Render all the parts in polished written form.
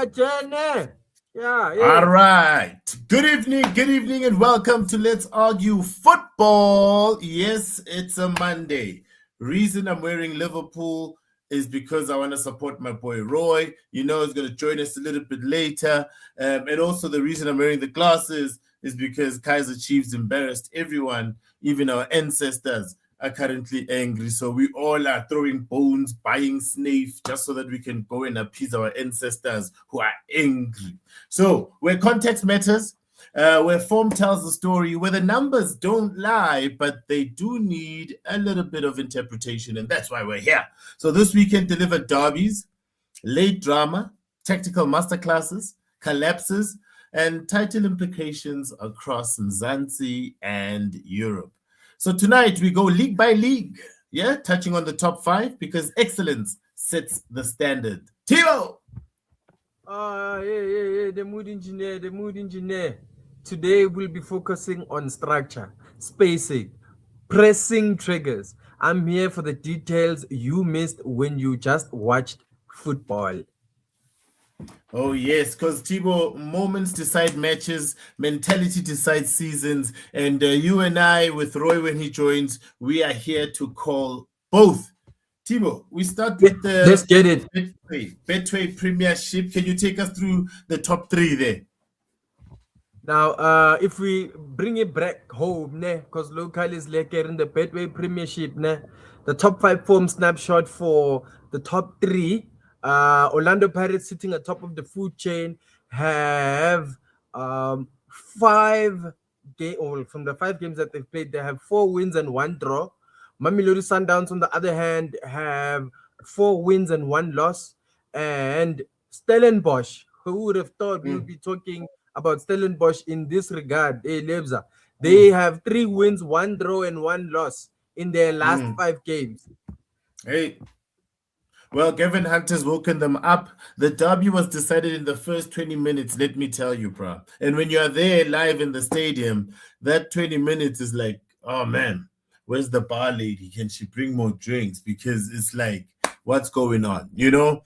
Jenny. Yeah, All right. Good evening, and welcome to Let's Argue Football. Yes, it's a Monday. Reason I'm wearing Liverpool is because I want to support my boy Roy. You know, he's going to join us a little bit later. And also, the reason I'm wearing the glasses is because Kaiser Chiefs embarrassed everyone, even our ancestors are currently angry. So we all are throwing bones, buying snafe, just so that we can go and appease our ancestors who are angry. So where context matters, where form tells the story, where the numbers don't lie, but they do need a little bit of interpretation, and that's why we're here. So this weekend delivered derbies, late drama, tactical masterclasses, collapses, and title implications across Mzansi and Europe. So tonight we go league by league, touching on the top five because excellence sets the standard. Timo! The mood engineer. Today we'll be focusing on structure, spacing, pressing triggers. I'm here for the details you missed when you just watched football. Oh, yes, because Thibaut, moments decide matches, mentality decides seasons, and you and I, with Roy when he joins, we are here to call both. Thibaut, we start with the Let's get it. Betway Premiership. Can you take us through the top three there? Now, if we bring it back home, because local is like in the Betway Premiership, the top five form snapshot for the top three. Orlando Pirates sitting atop of the food chain have from the 5 games that they've played, they have 4 wins and 1 draw. Mamelodi Sundowns, on the other hand, have 4 wins and 1 loss. And Stellenbosch, who would have thought we would be talking about Stellenbosch in this regard, Lebza. They have 3 wins, 1 draw, and 1 loss in their last 5 games. Hey. Well, Gavin Hunter's woken them up. The derby was decided in the first 20 minutes, let me tell you, bro. And when you're there live in the stadium, that 20 minutes is like, oh, man, where's the bar lady? Can she bring more drinks? Because it's like, what's going on? You know,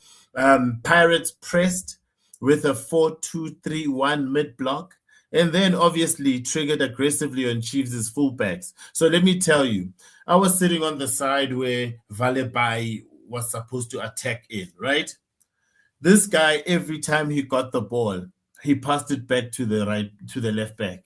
Pirates pressed with a 4-2-3-1 mid-block, and then obviously triggered aggressively on Chiefs' fullbacks. So let me tell you, I was sitting on the side where Valebai was supposed to attack in, right? This guy, every time he got the ball, he passed it back to the left back.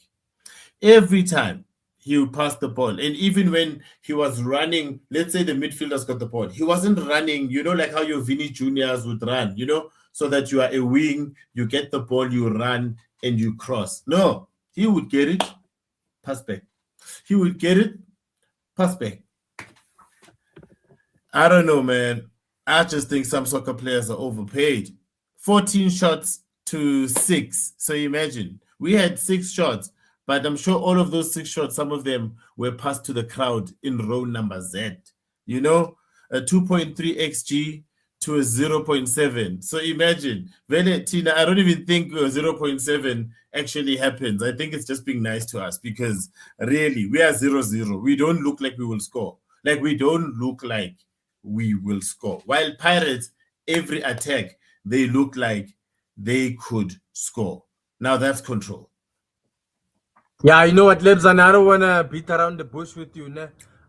Every time he would pass the ball. And even when he was running, let's say the midfielders got the ball, he wasn't running, you know, like how your Vinny Juniors would run, you know, so that you are a wing, you get the ball, you run, and you cross. No, he would get it, pass back. He would get it, pass back. I don't know, man. I just think some soccer players are overpaid. 14 shots to 6. So imagine, we had 6 shots, but I'm sure all of those 6 shots, some of them were passed to the crowd in row number Z. You know, a 2.3 XG to a 0.7. So imagine, Tina, I don't even think 0.7 actually happens. I think it's just being nice to us because really, we are 0-0. We don't look like we will score. Like, we don't look like we will score. While Pirates, every attack, they look like they could score. Now that's control. Yeah, you know what, Lebzan, I don't want to beat around the bush with you.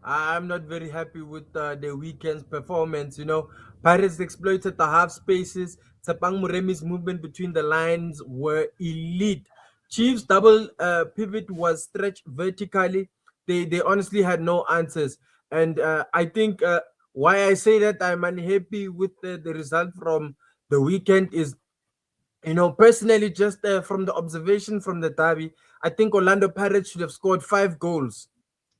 I'm not very happy with the weekend's performance. You know, Pirates exploited the half spaces. Tsapang Muremi's movement between the lines were elite. Chiefs' double pivot was stretched vertically. They honestly had no answers. And I think why I say that I'm unhappy with the result from the weekend is, you know, personally, just from the observation from the derby, I think Orlando Pirates should have scored 5 goals.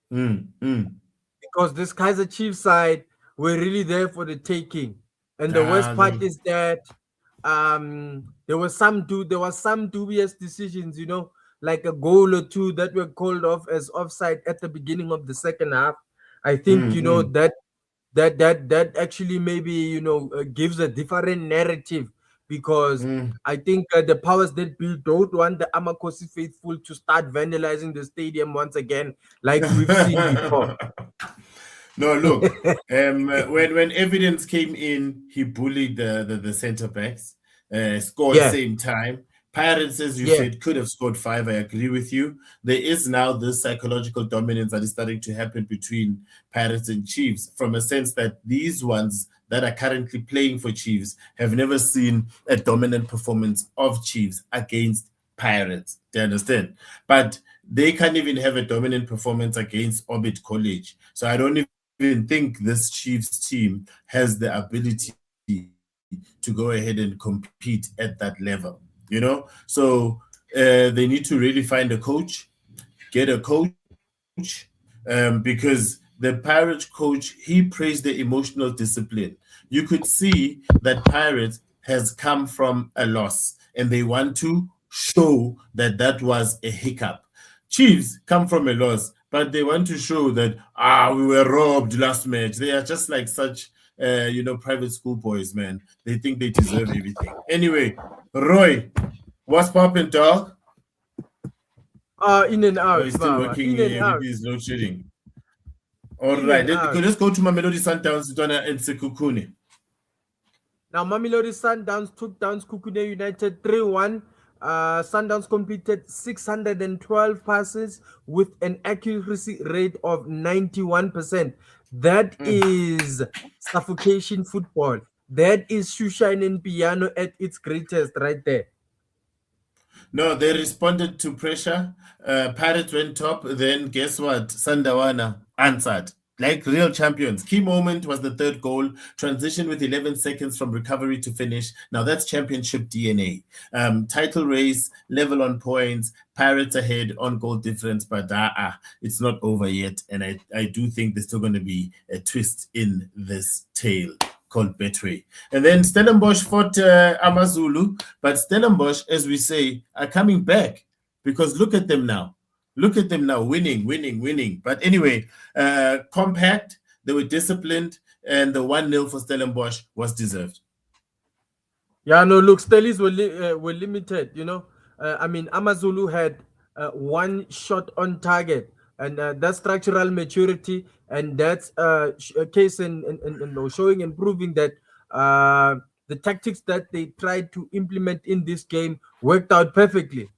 Because this Kaiser Chiefs side were really there for the taking. And the worst part is that there was some dubious decisions, you know, like a goal or 2 that were called off as offside at the beginning of the second half. I think, you know, that actually maybe, you know, gives a different narrative because I think the powers that be don't want the Amakosi faithful to start vandalizing the stadium once again, like we've seen before. No, look, when evidence came in, he bullied the center backs. score Yeah. same time. Pirates, as you Yeah. said, could have scored 5. I agree with you. There is now this psychological dominance that is starting to happen between Pirates and Chiefs, from a sense that these ones that are currently playing for Chiefs have never seen a dominant performance of Chiefs against Pirates. Do you understand? But they can't even have a dominant performance against Orbit College. So I don't even think this Chiefs team has the ability to go ahead and compete at that level, So they need to really find a coach, get a coach, because the Pirates coach, he praised the emotional discipline. You could see that Pirates has come from a loss and they want to show that that was a hiccup. Chiefs come from a loss, but they want to show that we were robbed last match. They are just like such private school boys, man. They think they deserve everything. Anyway, Roy, what's poppin', dog? In and out. He's still working with his load shedding. All right, let's go to Mamelodi Sundowns and Sekhukhune. Now, Mamelodi Sundowns took down Sekhukhune United 3-1. Sundowns completed 612 passes with an accuracy rate of 91%. That is suffocation football. That is Shushan and Piano at its greatest right there. No, they responded to pressure. Pirates went top. Then guess what? Sandawana answered like real champions. Key moment was the third goal. Transition with 11 seconds from recovery to finish. Now that's championship DNA. Title race, level on points. Pirates ahead on goal difference, but it's not over yet. And I do think there's still going to be a twist in this tale called Betway. And then Stellenbosch fought Amazulu, but Stellenbosch, as we say, are coming back because look at them now. Look at them now, winning. But anyway, compact, they were disciplined, and the 1-0 for Stellenbosch was deserved. Yeah, no, look, Stellies were limited, Amazulu had one shot on target, and that's structural maturity, and that's a case in showing and proving that the tactics that they tried to implement in this game worked out perfectly.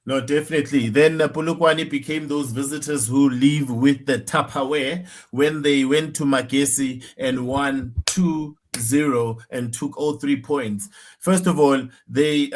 No, definitely. Then Polokwane became those visitors who leave with the Tupperware when they went to Magesi and won 2-0 and took all 3 points. First of all, they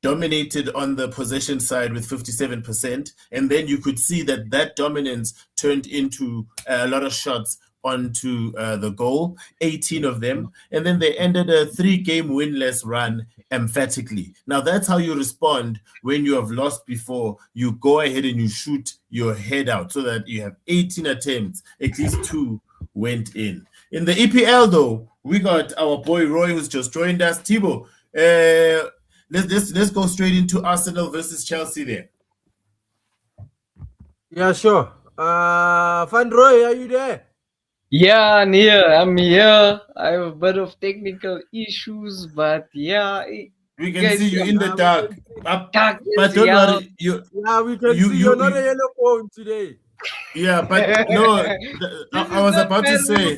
dominated on the possession side with 57%. And then you could see that dominance turned into a lot of shots onto the goal, 18 of them. And then they ended a 3-game winless run emphatically. Now, that's how you respond when you have lost before. You go ahead and you shoot your head out so that you have 18 attempts, at least 2 went in. In the EPL, though, we got our boy Roy, who's just joined us. Thibaut, let's go straight into Arsenal versus Chelsea there. Yeah, sure. Van Roy, are you there? Yeah, I'm here. I have a bit of technical issues, but yeah. We can see you in the dark. But don't worry. We can see you're not a yellow phone today. Yeah, but no, I was about to say.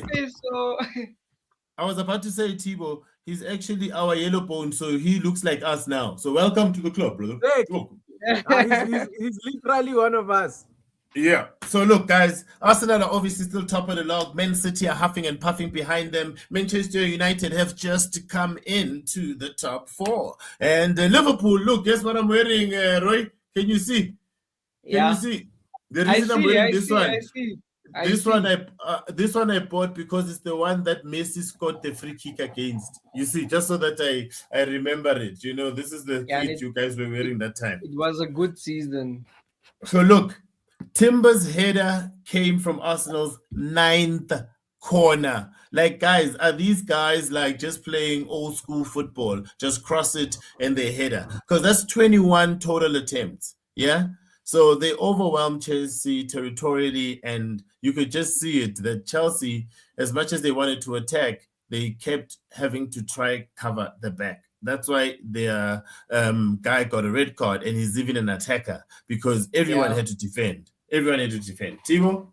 I was about to say, Thibaut, he's actually our yellow bone, so he looks like us now. So welcome to the club, brother. He's literally one of us. Yeah. So look, guys, Arsenal are obviously still top of the log. Man City are huffing and puffing behind them. Manchester United have just come into the top 4. And Liverpool, look, guess what I'm wearing, Roy? Can you see? Can you see? The reason I'm wearing this one. This one I bought because it's the one that Messi scored the free kick against. You see, just so that I remember it. This is the kit you guys were wearing that time. It was a good season. So look, Timber's header came from Arsenal's 9th corner. Like, guys, are these guys like just playing old school football? Just cross it and they header. Because that's 21 total attempts. Yeah. So they overwhelmed Chelsea territorially, and you could just see it that Chelsea, as much as they wanted to attack, they kept having to try cover the back. That's why their guy got a red card, and he's even an attacker because everyone had to defend. Everyone had to defend. Timo?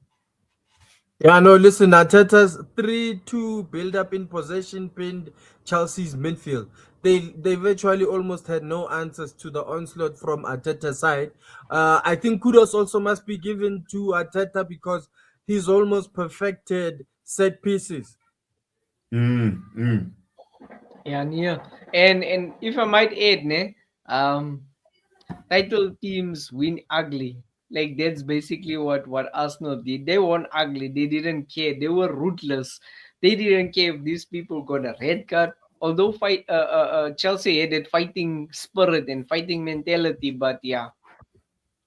Yeah, no, listen, Arteta's 3-2 build-up in possession pinned Chelsea's midfield. they virtually almost had no answers to the onslaught from Arteta's side. I think kudos also must be given to Arteta because he's almost perfected set pieces. Mm, mm. Yeah, near. And if I might add, ne, um, title teams win ugly. Like that's basically what Arsenal did. They won ugly. They didn't care. They were ruthless. They didn't care if these people got a red card. Although Chelsea had that fighting spirit and fighting mentality, but yeah,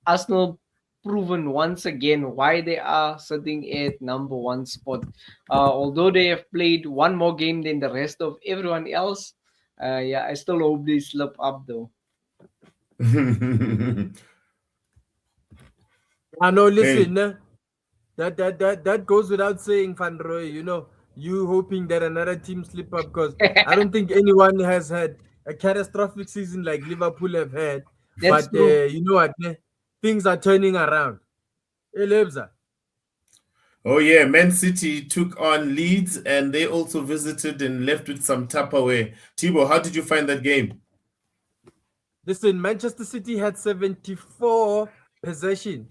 Arsenal proven once again why they are sitting at number one spot. Although they have played one more game than the rest of everyone else, yeah, I still hope they slip up though. I know, Hey, listen, that goes without saying, Van Roy. You hoping that another team slip up because I don't think anyone has had a catastrophic season like Liverpool have had. That's But true. you know what? Things are turning around. Hey, Lebza. oh yeah, Man City took on Leeds and they also visited and left with some Tupperware. Thibaut, how did you find that game? Listen, Manchester City had 74% possession.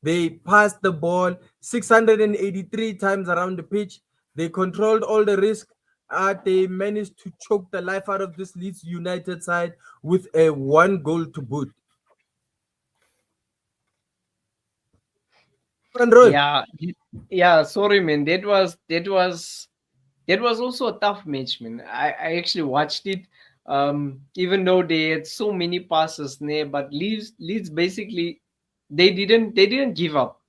They passed the ball 683 times around the pitch. They controlled all the risk. They managed to choke the life out of this Leeds United side with a one goal to boot. Van Roy, Yeah, yeah. Sorry, man. That was also a tough match, man. I actually watched it. Even though they had so many passes there, but Leeds basically they didn't give up.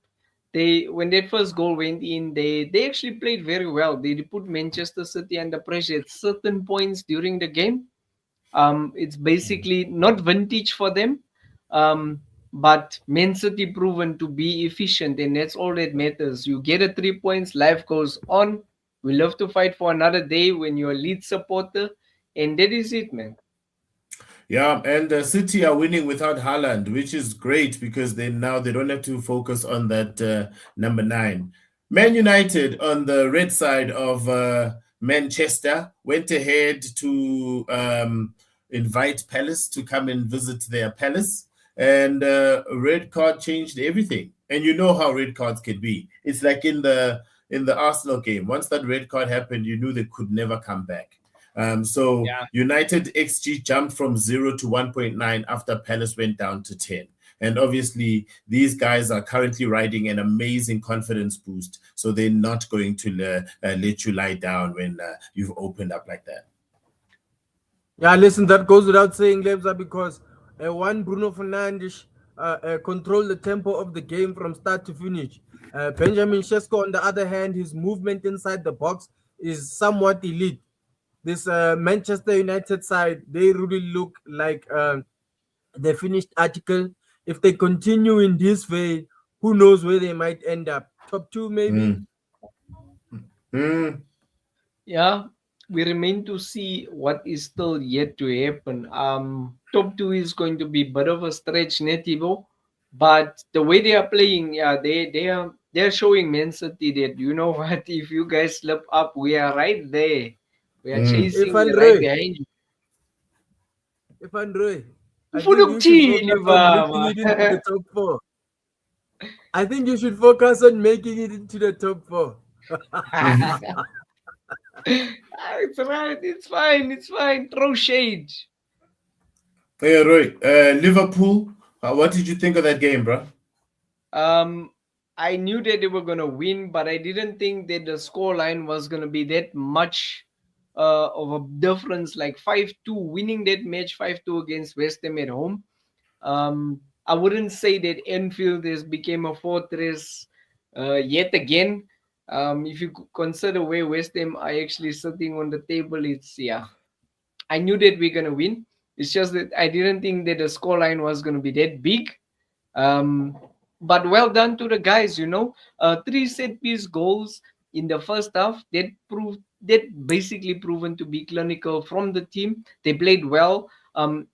They when that first goal went in, they actually played very well. They put Manchester City under pressure at certain points during the game. It's basically not vintage for them, um, but Man City proven to be efficient, and that's all that matters. You get a 3 points, life goes on. We love to fight for another day when you're a lead supporter, and that is it, man. Yeah, and City are winning without Haaland, which is great because they don't have to focus on that number nine. Man United on the red side of Manchester went ahead to invite Palace to come and visit their palace, and a red card changed everything. And you know how red cards can be. It's like in the Arsenal game. Once that red card happened, you knew they could never come back. So Yeah. United XG jumped from 0 to 1.9 after Palace went down to 10. And obviously, these guys are currently riding an amazing confidence boost. So they're not going to let you lie down when you've opened up like that. yeah, listen, that goes without saying, Lebza, because one Bruno Fernandes controlled the tempo of the game from start to finish. Benjamin Shesko, on the other hand, his movement inside the box is somewhat elite. This Manchester United side, they really look like the finished article. If they continue in this way, who knows where they might end up? Top two, maybe. Mm. Mm. Yeah, we remain to see what is still yet to happen. Top two is going to be a bit of a stretch, Netivo, but the way they are playing, yeah, they're showing Man City that you know what, if you guys slip up, we are right there. We are Mm. If chasing, and we're right Roy, behind you. if and Roy, I think you should Ufulukuthini, focus on making baba. it into the top four. I think you should focus on making it into the top four. It's right, it's fine. Throw shade. Hey, Roy, Liverpool, what did you think of that game, bro? Um, I knew that they were gonna win, but I didn't think that the scoreline was gonna be that much of a difference. Like 5-2, winning that match 5-2 against West Ham at home. I wouldn't say that Enfield has became a fortress yet again. If you consider where West Ham are actually sitting on the table, it's yeah. I knew that we're gonna win. It's just that I didn't think that the scoreline was gonna be that big. Um, but well done to the guys, three set piece goals in the first half that basically proven to be clinical from the team. They played well.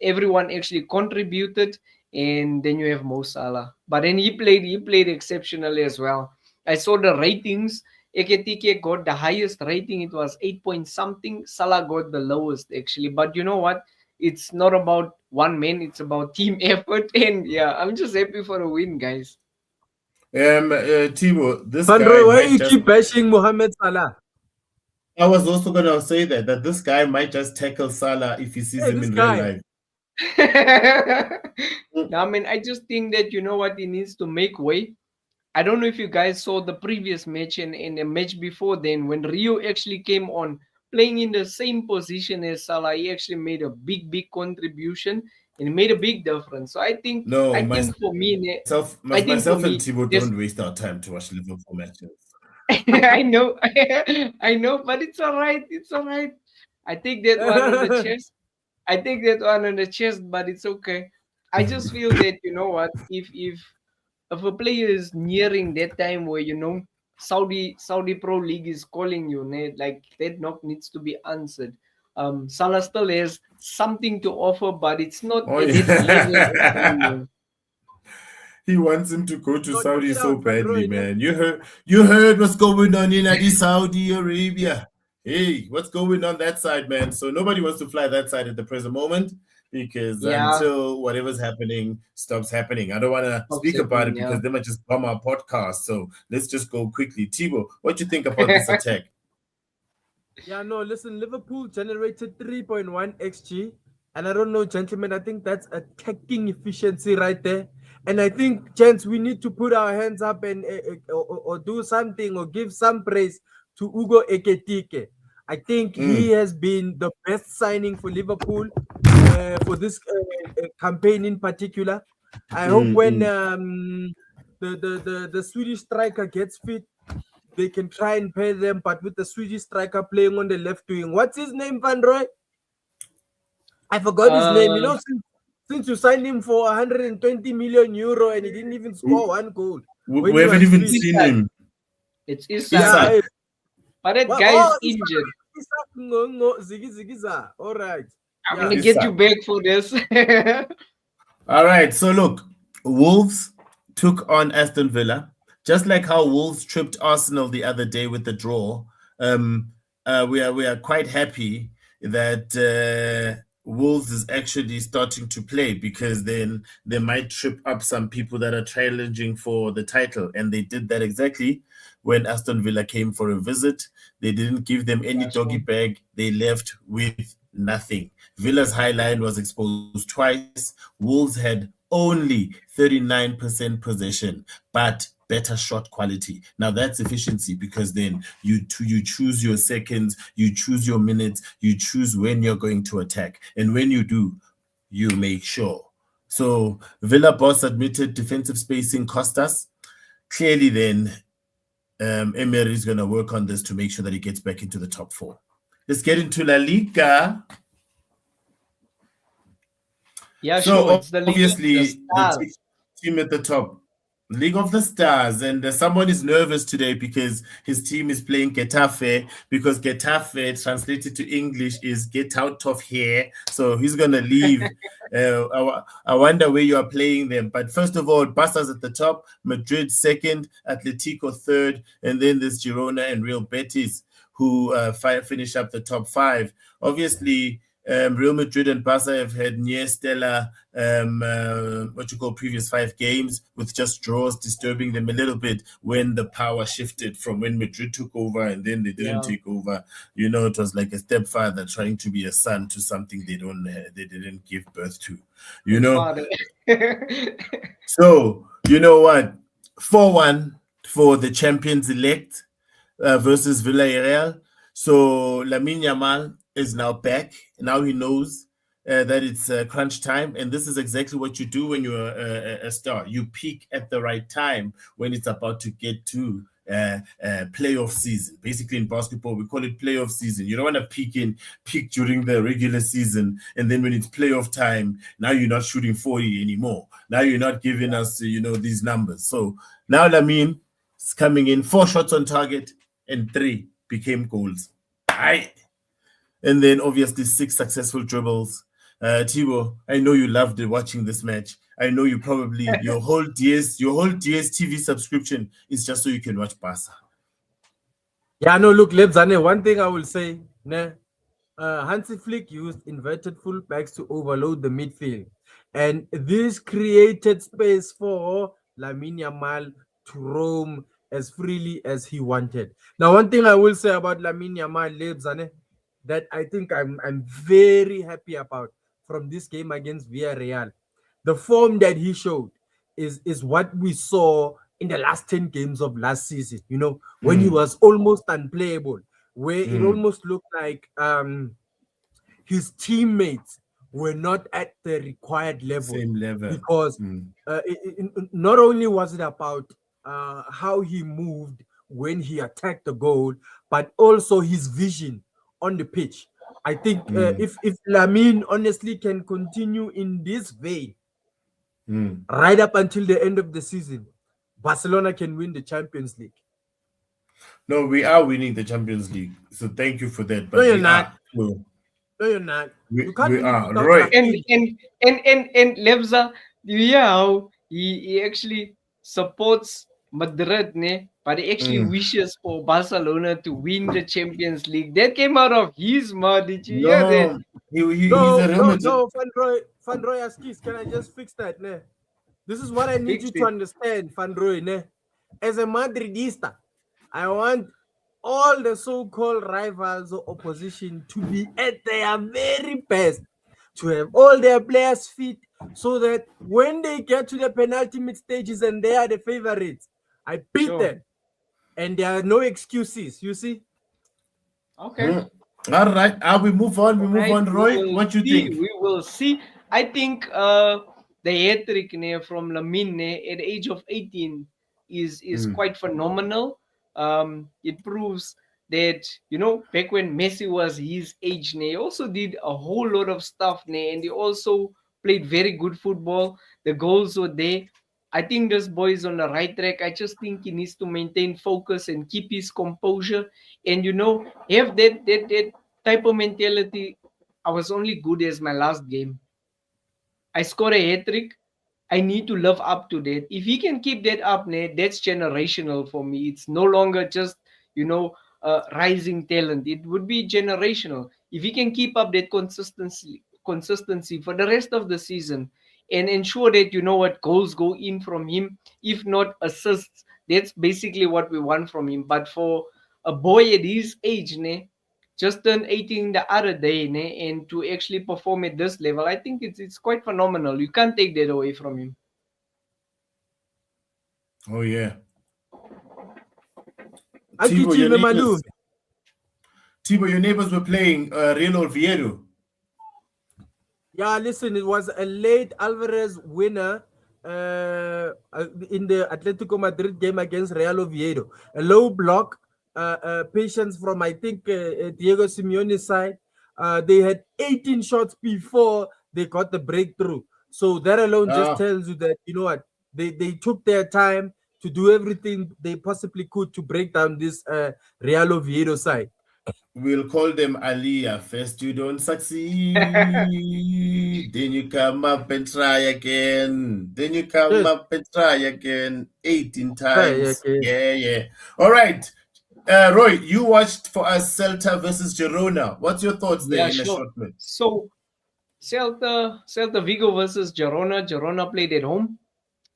Everyone actually contributed, and then you have Mo Salah. But then he played exceptionally as well. I saw the ratings, Ekitike got the highest rating. It was 8 point something. Salah got the lowest actually. But you know what? It's not about one man. It's about team effort. And yeah, I'm just happy for a win, guys. Timo, this Van guy Roy, why might you just. keep bashing Mohamed Salah? I was also gonna say that this guy might just tackle Salah if he sees Hey, him this in real guy. life. No, I mean, I just think that you know what he needs to make way. I don't know if you guys saw the previous match and in a match before then when Rio actually came on playing in the same position as Salah. He actually made a big contribution and made a big difference. So No, I think for me, myself and Timo there's don't waste our time to watch Liverpool matches. I know, I know, but it's all right. It's all right. I take that one on the chest. I take that one on the chest, but it's okay. I just feel that you know what, if a player is nearing that time where you know Saudi Pro League is calling you, like that knock needs to be answered. Salah still has something to offer, but it's not Oh at that level of yeah. Rio. He wants him to go to No, Saudi check it so out, Van badly, Roy. man. You heard what's going on in Saudi Arabia. Hey, what's going on that side, man? So nobody wants to fly that side at the present moment because Yeah, until whatever's happening stops happening. I don't want to stops speak about it happening. Yeah. because they might just bomb our podcast. So let's just go quickly. Thibaut, what do you think about this attack? Yeah, no, listen, Liverpool generated 3.1 XG. And I don't know, gentlemen, I think that's attacking efficiency right there. And I think, gents, we need to put our hands up and or do something or give some praise to Ugo Ekitike. I think he has been the best signing for Liverpool for this campaign in particular. I hope when the Swedish striker gets fit, they can try and pay them, but with the Swedish striker playing on the left wing. What's his name, Van Roy? I forgot his name. You know, since you signed him for 120 million euro and he didn't even score one goal. We haven't even seen him. It's Isak. Isak. But that guy is injured. Isak. All right. I'm going to get you back for this. All right. So look, Wolves took on Aston Villa. Just like how Wolves tripped Arsenal the other day with the draw, we are quite happy that Wolves is actually starting to play because then they might trip up some people that are challenging for the title. And they did that exactly when Aston Villa came for a visit. They didn't give them any doggy bag. They left with nothing. Villa's high line was exposed twice. Wolves had only 39% possession, but better shot quality. Now that's efficiency because then you choose your seconds, you choose your minutes, you choose when you're going to attack. And when you do, you make sure. So Villa boss admitted defensive spacing cost us. Clearly then, Emery is going to work on this to make sure that he gets back into the top four. Let's get into La Liga. Yeah, so sure. It's the obviously the team at the top. League of the Stars, and someone is nervous today because his team is playing Getafe, because Getafe translated to English is get out of here. So he's going to leave. I wonder where you are playing them. But first of all, Barca's at the top, Madrid second, Atletico third, and then there's Girona and Real Betis who finish up the top five. Obviously, Real Madrid and Barca have had near stellar, previous 5 games with just draws disturbing them a little bit when the power shifted from when Madrid took over and then they didn't take over. You know, it was like a stepfather trying to be a son to something they didn't give birth to. You know. So you know what? 4-1 for the champions elect versus Villarreal. So Lamine Yamal is now back. Now he knows that it's crunch time. And this is exactly what you do when you're a star. You peak at the right time when it's about to get to playoff season. Basically in basketball, we call it playoff season. You don't want to peak during the regular season. And then when it's playoff time, now you're not shooting 40 anymore. Now you're not giving us, these numbers. So now Lamine is coming in 4 shots on target and 3 became goals. And then obviously 6 successful dribbles. Thibaut, I know you loved watching this match. I know you probably your whole DS TV subscription is just so you can watch Barca. Yeah, no, look, Lebzane, one thing I will say, ne, Hansi Flick used inverted fullbacks to overload the midfield. And this created space for Lamine Yamal to roam as freely as he wanted. Now, one thing I will say about Lamine Yamal, Lebzane, that I think I'm very happy about from this game against Villarreal. The form that he showed is what we saw in the last 10 games of last season, when he was almost unplayable, where it almost looked like his teammates were not at the required level, Same level. because not only was it about how he moved when he attacked the goal, but also his vision on the pitch. I think if Lamine honestly can continue in this vein right up until the end of the season, Barcelona can win the Champions League. No, we are winning the Champions League. So thank you for that. No, But you're we not. are. Well, No, you're not. You can't we win it are. without Roy. Rafinha. And Lebza, you hear how he actually supports Madrid, ne? But he actually wishes for Barcelona to win the Champions League. That came out of his mouth. Did you hear that? No, he's No, a Real no, Madrid. no, Van Roy Askis, can I just fix that? Ne? This is what I need Fix you it. to understand, Van Roy. Ne? As a Madridista, I want all the so-called rivals or opposition to be at their very best, to have all their players fit, so that when they get to the penultimate stages and they are the favorites, I beat Sure. them. And there are no excuses, you see? Okay. All right. We move on. We move Right, on. Roy, what you think? We will see. I think the hat trick from Lamine at the age of 18 is quite phenomenal. It proves that back when Messi was his age, he also did a whole lot of stuff, and he also played very good football. The goals were there. I think this boy is on the right track. I just think he needs to maintain focus and keep his composure, and have that type of mentality. I was only good as my last game. I scored a hat trick. I need to live up to that. If he can keep that up, that's generational for me. It's no longer just rising talent. It would be generational if he can keep up that consistency for the rest of the season and ensure that what goals go in from him, if not assists. That's basically what we want from him. But for a boy at his age, just turned 18 the other day, and to actually perform at this level, I think it's quite phenomenal. You can't take that away from him. Oh, yeah. Akichi Mamadou. Tibo, your neighbors were playing Real Oviedo. Yeah, listen, it was a late Alvarez winner in the Atletico Madrid game against Real Oviedo. A low block, patience from, I think, Diego Simeone's side. They had 18 shots before they got the breakthrough. So that alone just tells you that, you know what, they took their time to do everything they possibly could to break down this Real Oviedo side. We'll call them Aliyah. First you don't succeed, then you come up and try again. Then you come up and try again 18 times. Yeah. All right. Roy, you watched for us Celta versus Girona. What's your thoughts there in a short minute? So Celta Vigo versus Girona. Girona played at home.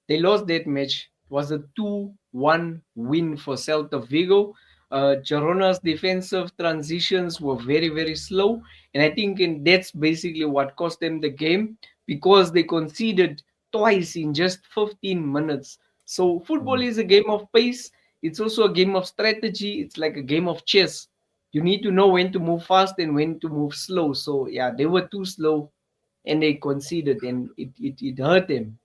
They lost that match. It was a 2-1 win for Celta Vigo. Girona's defensive transitions were very, very slow. And I think that's basically what cost them the game, because they conceded twice in just 15 minutes. So football is a game of pace. It's also a game of strategy. It's like a game of chess. You need to know when to move fast and when to move slow. So yeah, they were too slow and they conceded, and it hurt them.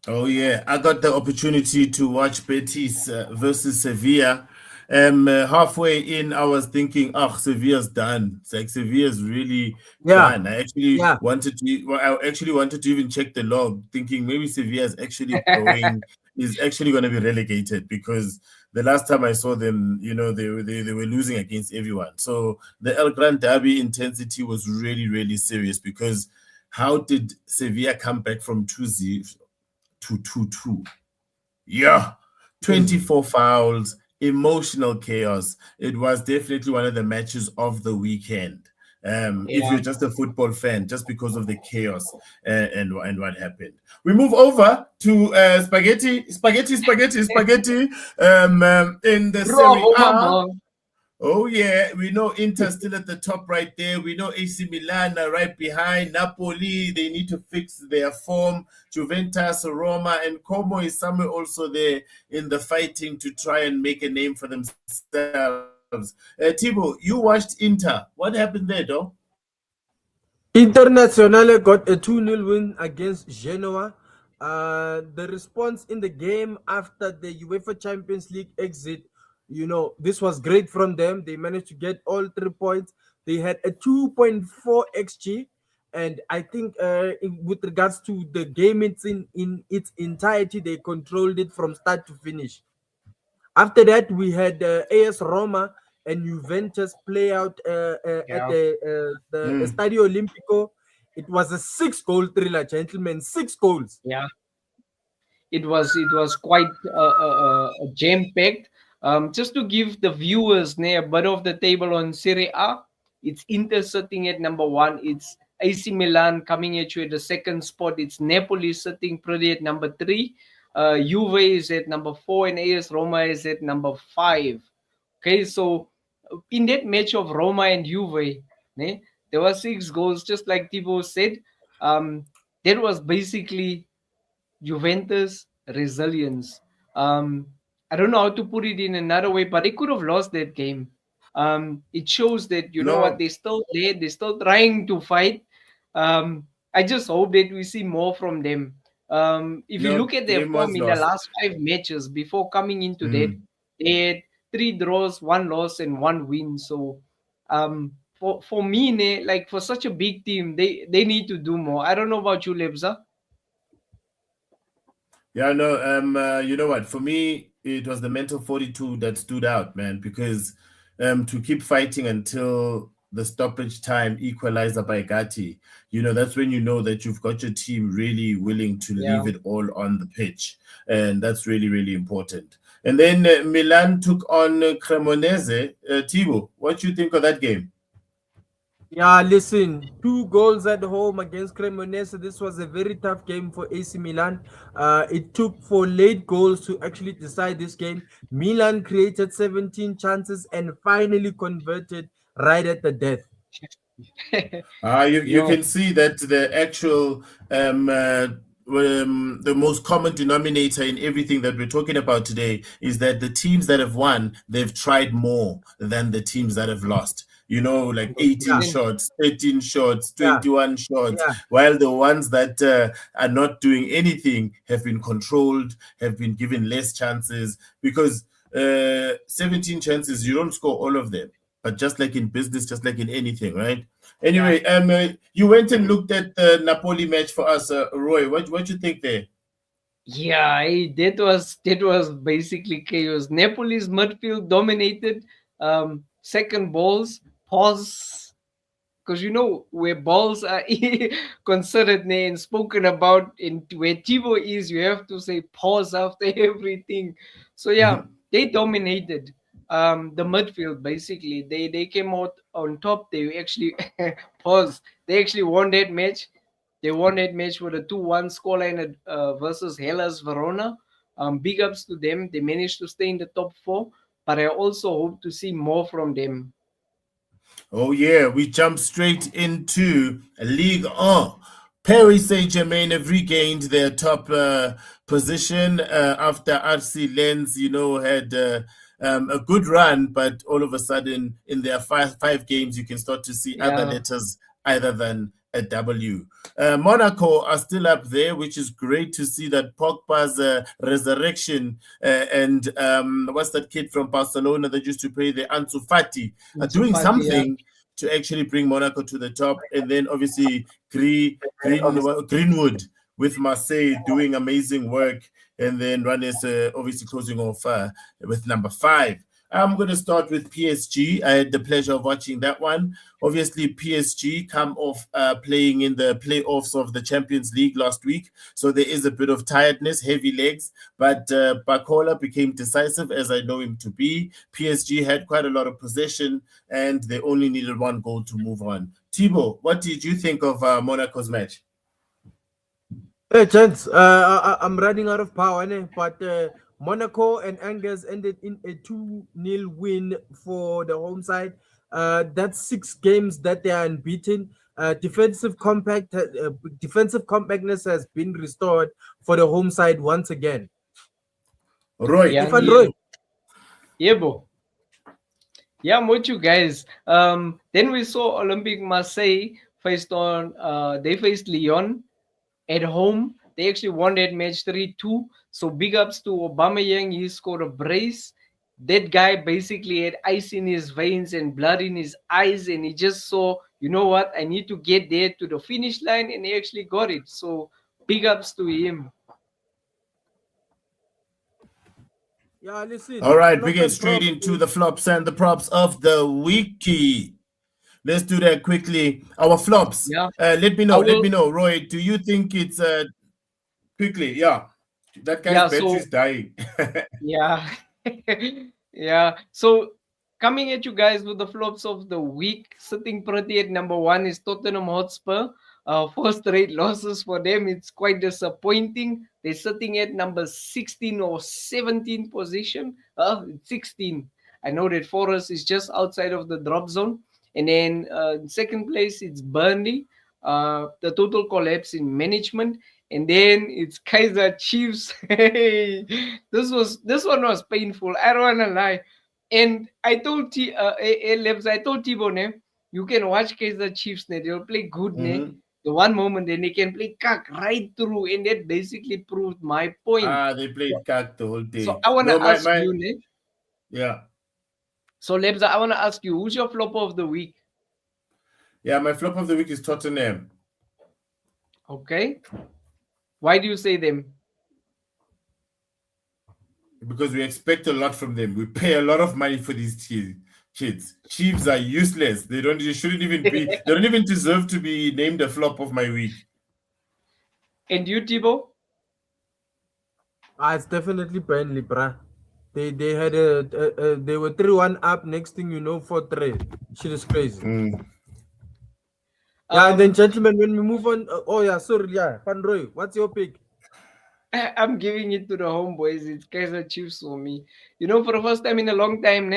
Oh, yeah. I got the opportunity to watch Betis versus Sevilla. Halfway in, I was thinking, Sevilla's done. It's like Sevilla's really done. I actually wanted to even check the log, thinking maybe Sevilla's actually is actually going to be relegated, because the last time I saw them, they were losing against everyone. So the El Gran Derby intensity was really, really serious, because how did Sevilla come back from 2-0 to 2-2? Yeah, 24 fouls emotional chaos. It was definitely one of the matches of the weekend. If you're just a football fan, just because of the chaos and what happened. We move over to spaghetti in the Serie Bravo, A. mama. Oh yeah, we know Inter still at the top right there. We know AC Milan are right behind. Napoli, they need to fix their form. Juventus, Roma, and Como is somewhere also there in the fighting to try and make a name for themselves. Thibaut, you watched Inter. What happened there, though? Internazionale got a 2-0 win against Genoa. The response in the game after the UEFA Champions League exit, this was great from them. They managed to get all 3 points. They had a 2.4 XG. And I think with regards to the game in its entirety, they controlled it from start to finish. After that, we had AS Roma and Juventus play out at the Stadio Olimpico. It was a 6-goal thriller, gentlemen. 6 goals. Yeah, it was quite jam-packed. Just to give the viewers a bit of the table on Serie A, it's Inter sitting at number 1. It's AC Milan coming at you at the second spot. It's Napoli sitting pretty at number 3. Juve is at number 4 and AS Roma is at number 5. Okay, so in that match of Roma and Juve, there were 6 goals, just like Thibaut said. That was basically Juventus resilience. I don't know how to put it in another way, but they could have lost that game. It shows that you know what, they're still there, they're still trying to fight. I just hope that we see more from them. If you look at their form in the last 5 matches before coming into that, they had 3 draws, 1 loss, and 1 win. So for me, like for such a big team, they need to do more. I don't know about you, Lebza. Yeah, no, you know what? For me, it was the mental fortitude that stood out, man, because to keep fighting until the stoppage time equalizer by Gatti, that's when you know that you've got your team really willing to leave it all on the pitch. And that's really, really important. And then Milan took on Cremonese. Thibaut, what do you think of that game? Yeah, listen, 2 goals at home against Cremonese. This was a very tough game for AC Milan. It took for late goals to actually decide this game. Milan created 17 chances and finally converted right at the death. You can see that the actual the most common denominator in everything that we're talking about today is that the teams that have won, they've tried more than the teams that have lost. Like 18 shots, 13 shots, 21 shots, while the ones that are not doing anything have been controlled, have been given less chances, because 17 chances, you don't score all of them. But just like in business, just like in anything, right? Anyway, you went and looked at the Napoli match for us, Roy. What you think there? Yeah, that was basically chaos. Napoli's midfield dominated. Second balls, pause, because where balls are considered and spoken about, and where Thibaut is, you have to say pause after everything. So they dominated the midfield. Basically, they came out on top. They actually pause. They actually won that match. They won that match with a 2-1 scoreline versus Hellas Verona. Big ups to them. They managed to stay in the top 4, but I also hope to see more from them. Oh yeah, we jump straight into Ligue 1. Paris Saint-Germain have regained their top position after RC Lens, had a good run, but all of a sudden in their five games, you can start to see other letters other than a W. Monaco are still up there, which is great to see that Pogba's resurrection and what's that kid from Barcelona that used to play the Ansu Fati are doing something to actually bring Monaco to the top. And then obviously Greenwood with Marseille doing amazing work. And then Rennes obviously closing off with number 5. I'm going to start with PSG. I had the pleasure of watching that one. Obviously, PSG come off playing in the playoffs of the Champions League last week. So there is a bit of tiredness, heavy legs. But Bacola became decisive, as I know him to be. PSG had quite a lot of possession, and they only needed one goal to move on. Thibaut, what did you think of Monaco's match? Hey, gents, I'm running out of power, but Monaco and Angers ended in a 2-0 win for the home side. That's 6 games that they are unbeaten. Defensive compactness has been restored for the home side once again. Roy. Yeah, Roy. Yeah, bro. Yeah, I'm with you guys. Then we saw Olympique Marseille faced Lyon at home. They actually won that match 3-2. So big ups to Aubameyang. He scored a brace. That guy basically had ice in his veins and blood in his eyes, and he just saw, you know what, I need to get there to the finish line, and he actually got it. So big ups to him. Yeah, listen. All right, we get straight into the flops and the props of the week. Let's do that quickly. Our flops. Yeah. Let me know. Roy, do you think it's quickly? Yeah. That guy's battery's dying. Yeah. Yeah. So coming at you guys with the flops of the week, sitting pretty at number 1 is Tottenham Hotspur. 4 straight losses for them. It's quite disappointing. They're sitting at number 16 or 17 position. 16. I know that Forest is just outside of the drop zone. And then in second place, it's Burnley. The total collapse in management. And then it's Kaiser Chiefs. This one was painful. I don't want to lie. And I told Thibaut, you can watch Kaiser Chiefs. They'll play good. The one moment, then they can play cack right through. And that basically proved my point. They played cack the whole day. So I want to ask you, Yeah. So Lebza, I want to ask you, who's your flop of the week? Yeah, my flop of the week is Tottenham. Okay. Why do you say them? Because we expect a lot from them. We pay a lot of money for these kids. Chiefs are useless. They don't even deserve to be named a flop of my week. And you, Thibaut? It's definitely Burnley, bruh. They had they were 3-1 up. Next thing you know, 4-3. Shit is crazy. Yeah, and then gentlemen, when we move on, Van Roy, what's your pick? I'm giving it to the homeboys. It's Kaiser Chiefs for me. You know, for the first time in a long time,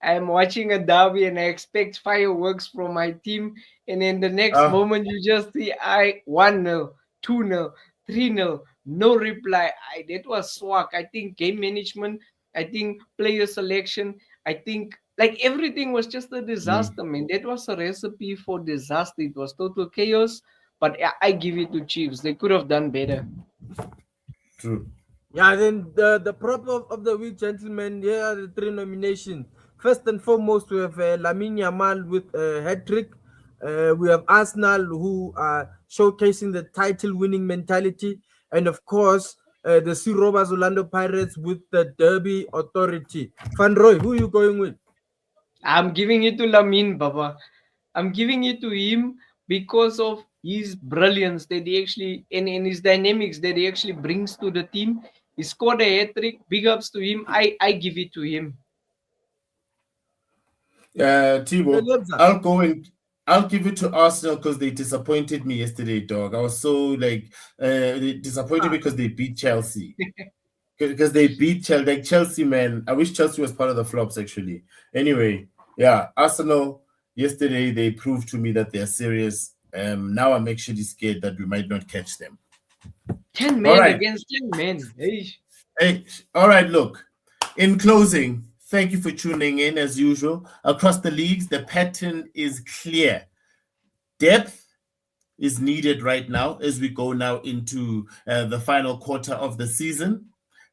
I'm watching a derby and I expect fireworks from my team. And then the next moment, you just see 1-0, 2-0, 3-0, no reply. That was swag. I think game management, I think player selection, I think like everything was just a disaster, man. That was a recipe for disaster. It was total chaos. But I give it to Chiefs. They could have done better. True. Yeah, then the prop of the week, gentlemen. Here are the 3 nominations. First and foremost, we have Lamine Yamal with a hat-trick. We have Arsenal, who are showcasing the title-winning mentality. And of course, the C. Roberts Orlando Pirates with the Derby authority. Van Roy, who are you going with? I'm giving it to Lamine, Baba. I'm giving it to him because of his brilliance that he actually and his dynamics that he actually brings to the team. He scored a hat-trick. Big ups to him. I give it to him. Thibaut, I'll give it to Arsenal because they disappointed me yesterday, dog. I was so they disappointed because they beat Chelsea. Because they beat Chelsea. Like Chelsea, man. I wish Chelsea was part of the flops, actually. Anyway, yeah, Arsenal, yesterday, they proved to me that they're serious. Now I'm actually scared that we might not catch them. 10 men against 10 men. Hey, all right, look. In closing, thank you for tuning in as usual. Across the leagues, the pattern is clear. Depth is needed right now as we go now into the final quarter of the season.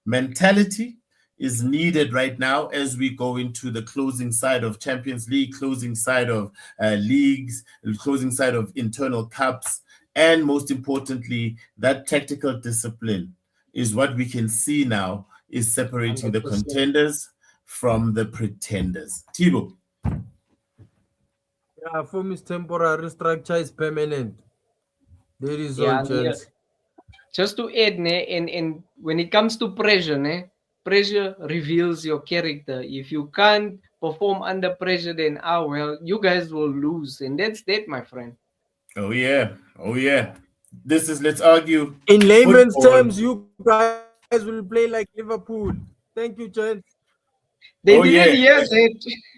Mentality is needed right now as we go into the closing side of Champions League, closing side of leagues, closing side of internal cups, and most importantly, that tactical discipline is what we can see now is separating 100%. The contenders from the pretenders. Thibo. Yeah, form is temporary, structure is permanent. There is Yeah, all chance. just to add, and when it comes to pressure, pressure reveals your character. If you can't perform under pressure, then well, you guys will lose, and that's that, my friend. Oh yeah, oh yeah. This is let's argue. In layman's Football. terms, you guys will play like Liverpool. Thank you, Chen. They Oh, didn't yeah. hear that.